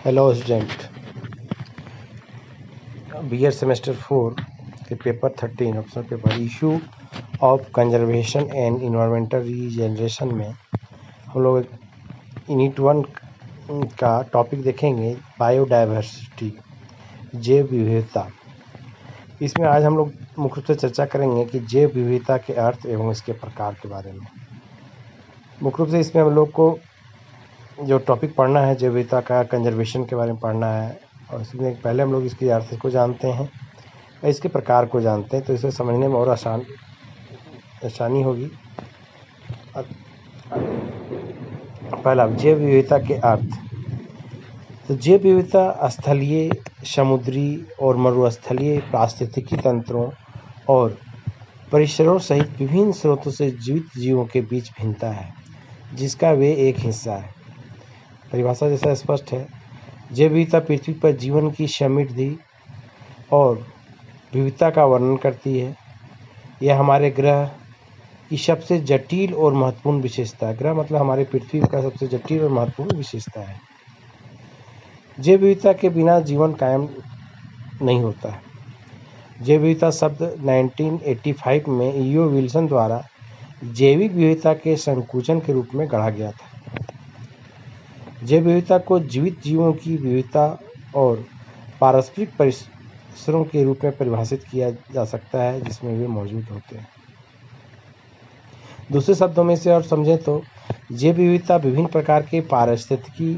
Hello student, BEd semester 4 के paper 13 optional paper issue of conservation and environmental regeneration में हम लोग unit 1 का टॉपिक देखेंगे बायोडाइवर्सिटी, जैव विविधता। इसमें आज हम लोग मुख्य रूप से चर्चा करेंगे कि जैव विविधता के अर्थ एवं इसके प्रकार के बारे में। मुख्य रूप से इसमें हम लोग को जो टॉपिक पढ़ना है जैव विविधता का कंजर्वेशन के बारे में पढ़ना है, और इसमें पहले हम लोग इसके अर्थ को जानते हैं और इसके प्रकार को जानते हैं, तो इसे समझने में और आसानी होगी। पहला, जैव विविधता के अर्थ। तो जैव विविधता स्थलीय, समुद्री और मरुस्थलीय पारिस्थितिकी तंत्रों और परिसरों सहित विभिन्न स्रोतों से जीवित जीवों के बीच भिन्नता है जिसका वे एक हिस्सा है। परिभाषा जैसा स्पष्ट है, जैव विविधता पृथ्वी पर जीवन की समृद्धि और विविधता का वर्णन करती है। यह हमारे ग्रह की सबसे जटिल और महत्वपूर्ण विशेषता है। ग्रह मतलब हमारे पृथ्वी का सबसे जटिल और महत्वपूर्ण विशेषता है। जैव विविधता के बिना जीवन कायम नहीं होता है। जैव विविधता शब्द 1985 में ईओ विल्सन द्वारा जैविक विविधता के संकुचन के रूप में गढ़ा गया था। जैव विविधता को जीवित जीवों की विविधता और पारस्परिक परिसरों के रूप में परिभाषित किया जा सकता है जिसमें वे मौजूद होते हैं। दूसरे शब्दों में से और समझें तो जैव विविधता विभिन्न प्रकार के पारिस्थितिकी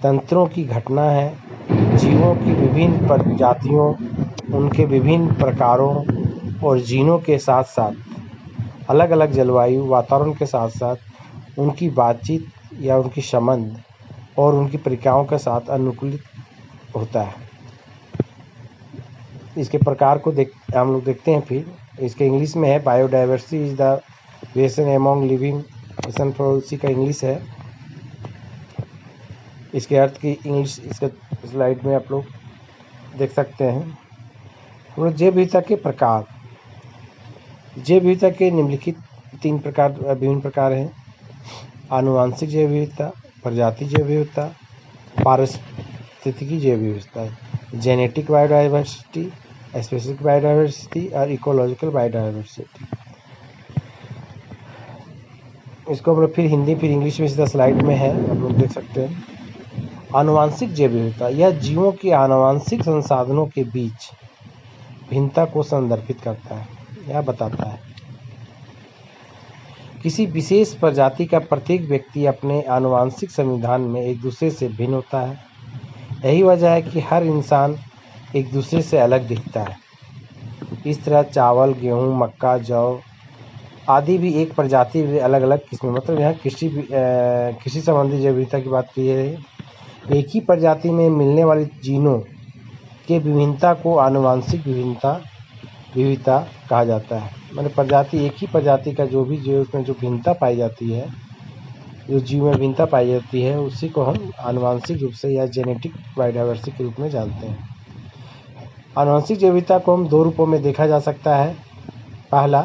तंत्रों की घटना है। जीवों की विभिन्न प्रजातियों, उनके विभिन्न प्रकारों और जीनों के साथ साथ अलग अलग जलवायु वातावरण के साथ साथ उनकी बातचीत या उनकी संबंध और उनकी प्रक्रियाओं के साथ अनुकूलित होता है। इसके प्रकार को हम लोग देखते हैं। फिर इसके इंग्लिश में है, biodiversity is the variation among living का इंग्लिश है। इसके अर्थ की इंग्लिश इसके स्लाइड में आप लोग देख सकते हैं। हम लोग जैव विविधता के प्रकार। जैव विविधता के निम्नलिखित विभिन्न प्रकार हैं: आनुवांशिक जैव विविधता, प्रजाति जैव विविधता, पारिस्थितिकी जैव विविधता, जेनेटिक बायोडाइवर्सिटी, स्पेसिफिक बायोडाइवर्सिटी और इकोलॉजिकल बायोडाइवर्सिटी। इसको हम लोग फिर हिंदी फिर इंग्लिश में सीधा स्लाइड में है, आप लोग देख सकते हैं। आनुवांशिक जैव विविधता, यह जीवों के आनुवांशिक संसाधनों के बीच भिन्नता को संदर्भित करता है या बताता है। किसी विशेष प्रजाति का प्रत्येक व्यक्ति अपने आनुवांशिक संविधान में एक दूसरे से भिन्न होता है। यही वजह है कि हर इंसान एक दूसरे से अलग दिखता है। इस तरह चावल, गेहूं, मक्का, जौ आदि भी एक प्रजाति में अलग अलग किस्में, मतलब यहाँ कृषि संबंधी जैव विविधता की बात की है। एक ही प्रजाति में मिलने वाली जीनों के विभिन्नता को आनुवांशिक विविधता कहा जाता है। मतलब प्रजाति, एक ही प्रजाति का जो उसमें जो भिन्नता पाई जाती है, जो जीव में भिन्नता पाई जाती है, उसी को हम आनुवांशिक रूप से या जेनेटिक बायोडाइवर्सिटी के रूप में जानते हैं। आनुवांशिक जैव विविधता को हम दो रूपों में देखा जा सकता है। पहला,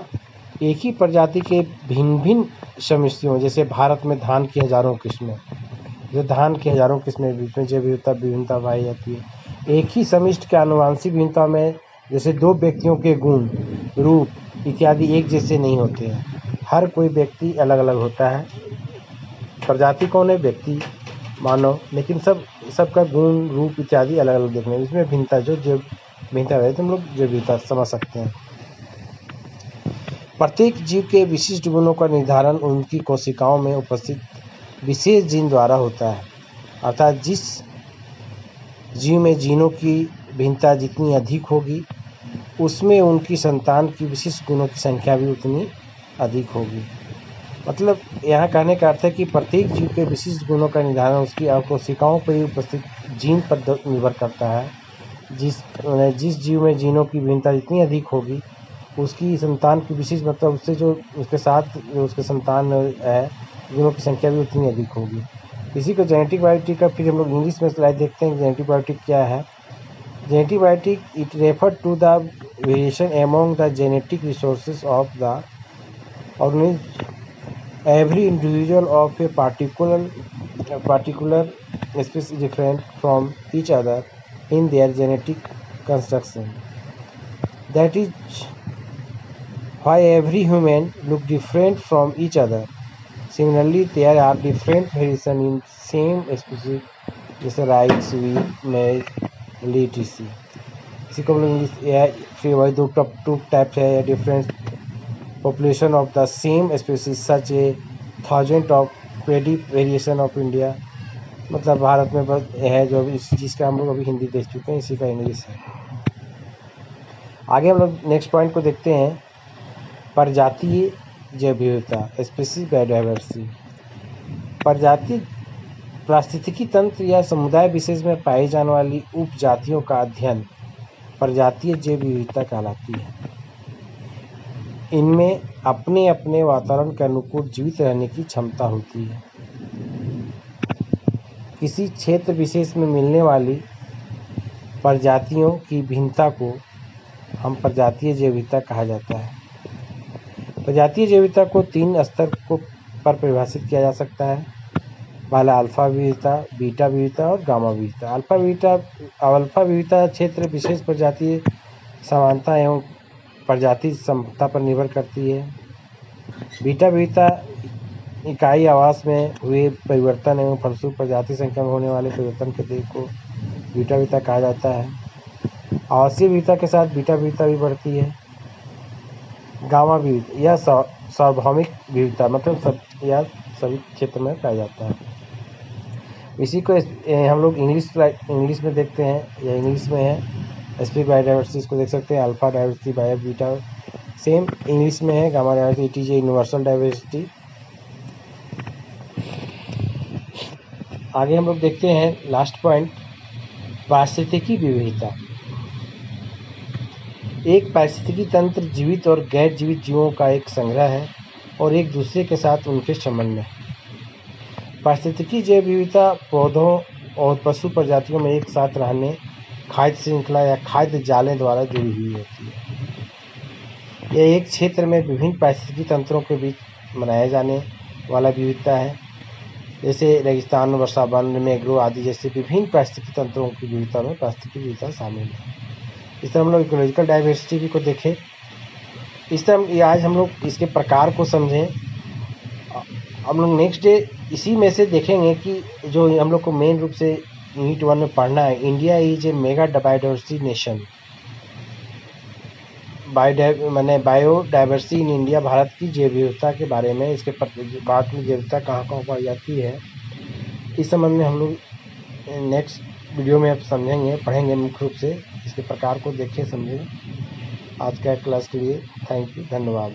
एक ही प्रजाति के भिन्न भिन्न सम्मिश्रणों, जैसे भारत में धान की हजारों किस्में, बीच में जैव विभिन्नता पाई जाती है। एक ही समिष्ट के आनुवांशिक विभिन्नता में जैसे दो व्यक्तियों के गुण, रूप इत्यादि एक जैसे नहीं होते हैं। हर कोई व्यक्ति अलग अलग होता है। प्रजाति कौन है? व्यक्ति, मानव, लेकिन सबका गुण, रूप इत्यादि अलग अलग देखने, इसमें भिन्नता जो भिन्नता है, हम लोग जैव विविधता समझ सकते हैं। प्रत्येक जीव के विशिष्ट गुणों का निर्धारण उनकी कोशिकाओं में उपस्थित विशेष जीन द्वारा होता है। अर्थात जिस जीव में जीनों की भिन्नता जितनी अधिक होगी, उसमें उनकी संतान की विशिष्ट गुणों की संख्या भी उतनी अधिक होगी। मतलब यहाँ कहने का अर्थ है कि प्रत्येक जीव के विशिष्ट गुणों का निर्धारण उसकी कोशिकाओं पर उपस्थित जीन पर निर्भर करता है। जिस जीव में जीनों की भिन्नता जितनी अधिक होगी, उसकी संतान की विशिष्ट, मतलब उससे जो उसके साथ जो उसके संतान है, गुणों की संख्या भी उतनी अधिक होगी। इसी को जेनेटिक बायोटिक का फिर हम लोग इंग्लिश में स्लाइड देखते हैं। जेनेटिक बायोटिक क्या है? Genetic biotic it refer to the variation among the genetic resources of the organism. Every individual of a particular species different from each other in their genetic construction. That is why every human look different from each other. Similarly, there are different variations in same species जैसे rice, wheat, मेज, etc. इसी को हम लोग English फिर वही two types है different population of the same species such A 1000 of variation of India. मतलब भारत में बस है जो इस चीज़ का हम लोग अभी हिंदी देख चुके हैं, इसी का इंग्लिश है. आगे हम लोग नेक्स्ट पॉइंट को देखते हैं, प्रजातीय जैव विविधता, स्पीसीज बायोडाइवर्सिटी. प्रजाति पारिस्थितिकी तंत्र या समुदाय विशेष में पाई जाने वाली उपजातियों का अध्ययन प्रजातीय जैव विविधता कहलाती है. इनमें अपने अपने वातावरण के अनुकूल जीवित रहने की क्षमता होती है. किसी क्षेत्र विशेष में मिलने वाली प्रजातियों की भिन्नता को हम प्रजातीय जैव विविधता कहा जाता है. प्रजातीय जैव विविधता को 3 स्तर पर परिभाषित किया जा सकता है. पहला अल्फा विविधता, बीटा विविधता और गामा विविधता. अल्फा विविधता क्षेत्र विशेष प्रजातीय समानता एवं प्रजाति समता पर निर्भर करती है. बीटा विविधता इकाई आवास में हुए परिवर्तन एवं फलस्वरूप प्रजाति संख्या में होने वाले परिवर्तन के देख को बीटा विविधता कहा जाता है. आवासीय विविधता के साथ बीटा विविधता भी बढ़ती है. गामा विविधता यह सार्वभौमिक विविधता मतलब सभी क्षेत्र में पाया जाता है. इसी को हम लोग इंग्लिश में देखते हैं, या इंग्लिश में है स्पीसीज बायोडाइवर्सिटी. इसको देख सकते हैं alpha diversity, bio beta same English में है. Gamma diversity it is a universal diversity. आगे हम लोग देखते हैं लास्ट पॉइंट, पारिस्थितिकी विविधता. एक पारिस्थितिकी तंत्र जीवित और गैर जीवित जीवों का एक संग्रह है और एक दूसरे के साथ उनके संबंध में. पारिस्थितिकी जैव विविधता पौधों और पशु प्रजातियों में एक साथ रहने, खाद्य श्रृंखला या खाद्य जाले द्वारा जुड़ी हुई होती है. यह एक क्षेत्र में विभिन्न पारिस्थितिकी तंत्रों के बीच मनाया जाने वाला विविधता है. जैसे रेगिस्तान, वर्षावन, मैंग्रोव आदि जैसे विभिन्न पारिस्थितिकी तंत्रों की विविधता में पारिस्थितिकी विविधता शामिल है. इस तरह हम लोग इकोलॉजिकल डाइवर्सिटी को देखें. इस तरह आज हम लोग इसके प्रकार को समझें. हम लोग नेक्स्ट डे इसी में से देखेंगे कि जो हम लोग को मेन रूप से यूनिट 1 में पढ़ना है, India is a mega biodiversity nation. Biodiversity in India, Bharat की जैव विविधता के बारे में, इसके भारत में जैव विविधता कहाँ कहाँ पाई जाती है, इस संबंध में हम लोग नेक्स्ट वीडियो में अब समझेंगे, पढ़ेंगे. मुख्य रूप से इसके प्रकार को देखें, समझें. आज का क्लास के लिए थैंक यू, धन्यवाद.